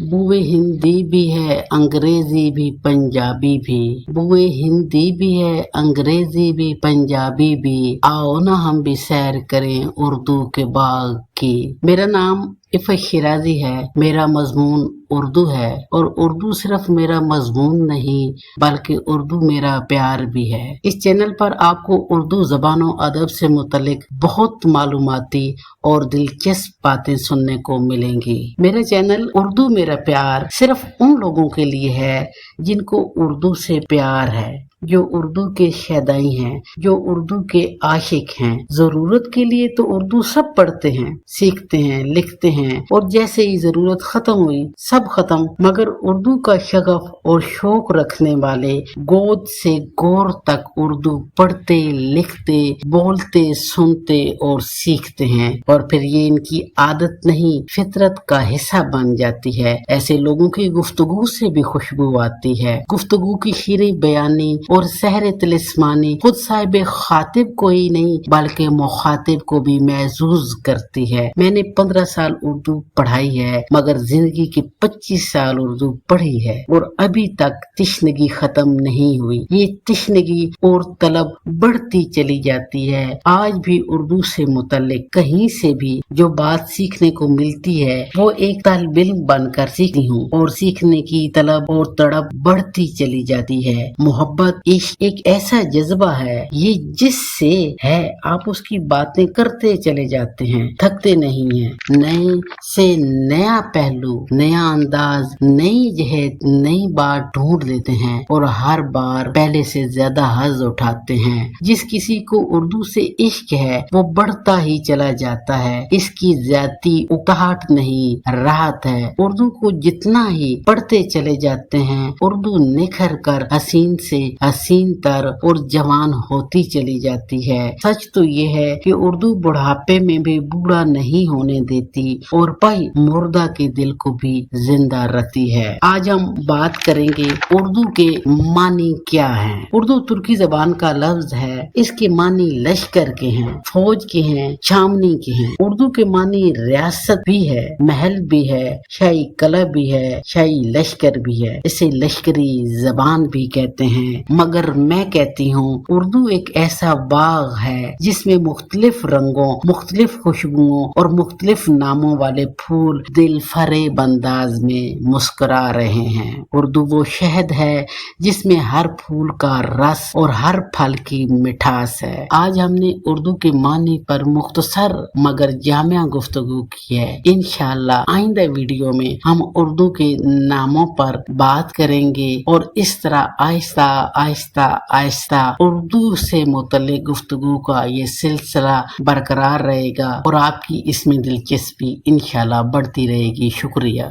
बुए हिंदी भी है, अंग्रेजी भी, पंजाबी भी। बुए हिंदी भी है, अंग्रेजी भी, पंजाबी भी। आओ ना हम भी सैर करें उर्दू के बाग की। मेरा नाम इफ़त शिराजी है, मेरा मजमून उर्दू है और उर्दू सिर्फ मेरा मजमून नहीं बल्कि उर्दू मेरा प्यार भी है। इस चैनल पर आपको उर्दू ज़बानों अदब से मुतल्लिक बहुत मालूमाती और दिलचस्प बातें सुनने को मिलेंगी। मेरा चैनल उर्दू मेरा प्यार सिर्फ उन लोगों के लिए है जिनको उर्दू से प्यार है, जो उर्दू के शैदाई हैं, जो उर्दू के आशिक हैं। जरूरत के लिए तो उर्दू सब पढ़ते हैं, सीखते हैं, लिखते हैं और जैसे ही जरूरत खत्म हुई सब खत्म, मगर उर्दू का शगफ और शौक रखने वाले गोद से गोर तक उर्दू पढ़ते, लिखते, बोलते, सुनते और सीखते हैं और फिर ये इनकी आदत नहीं फितरत का हिस्सा बन जाती है। ऐसे लोगों की गुफ्तगू से भी खुशबू आती है। गुफ्तगू की शीरी बयानी और सहर तिलिस्मानी खुद साहिब खातिब को ही नहीं बल्कि मुखातिब को भी महसूस करती है। मैंने 15 साल उर्दू पढ़ाई है मगर जिंदगी के 25 साल उर्दू पढ़ी है और अभी तक तिश्नगी खत्म नहीं हुई। ये तिश्नगी और तलब बढ़ती चली जाती है। आज भी उर्दू से मुतल्लिक कहीं से भी जो बात सीखने को मिलती है वो एक तालिब इल्म बनकर सीखती हूँ और सीखने की तलब और तड़प बढ़ती चली जाती है। मोहब्बत इश्क एक ऐसा जज्बा है, ये जिससे है आप उसकी बातें करते चले जाते हैं, थकते नहीं हैं। नए से नया पहलू, नया अंदाज, नई जहत, नई बात ढूंढ लेते हैं और हर बार पहले से ज्यादा हज़ उठाते हैं। जिस किसी को उर्दू से इश्क है वो बढ़ता ही चला जाता है, इसकी ज्यादती उकताहट नहीं राहत है। उर्दू को जितना ही पढ़ते चले जाते हैं उर्दू निखर कर हसीन से हसीन तर और जवान होती चली जाती है। सच तो ये है कि उर्दू बुढ़ापे में भी बूढ़ा नहीं होने देती और पल मुर्दा के दिल को भी जिंदा रखती है। आज हम बात करेंगे उर्दू के मानी क्या हैं। उर्दू तुर्की जबान का लफ्ज है, इसके मानी लश्कर के हैं, फौज के हैं, छावनी के हैं। उर्दू के मानी रियासत भी है, महल भी है, शाही कला भी है, शाही लश्कर भी है। इसे लश्करी जबान भी कहते हैं, मगर मैं कहती हूँ उर्दू एक ऐसा बाग है जिसमें मुख्तलिफ रंगों, मुख्तलिफ खुशबुओं और मुख्तलिफ नामों वाले फूल दिल फरेब अंदाज में मुस्कुरा रहे हैं। उर्दू वो शहद है जिसमें हर फूल का रस और हर फल की मिठास है। आज हमने उर्दू के मानी पर मुख्तसर मगर जामिया गुफ्तगू की है। इंशाअल्लाह आइंदा वीडियो में हम उर्दू के नामों पर बात करेंगे और इस तरह आहिस्ता आहिस्ता आहिस्ता उर्दू से मुतल्लिक गुफ्तगू का ये सिलसिला बरकरार रहेगा और आपकी इसमें दिलचस्पी इंशाल्लाह बढ़ती रहेगी। शुक्रिया।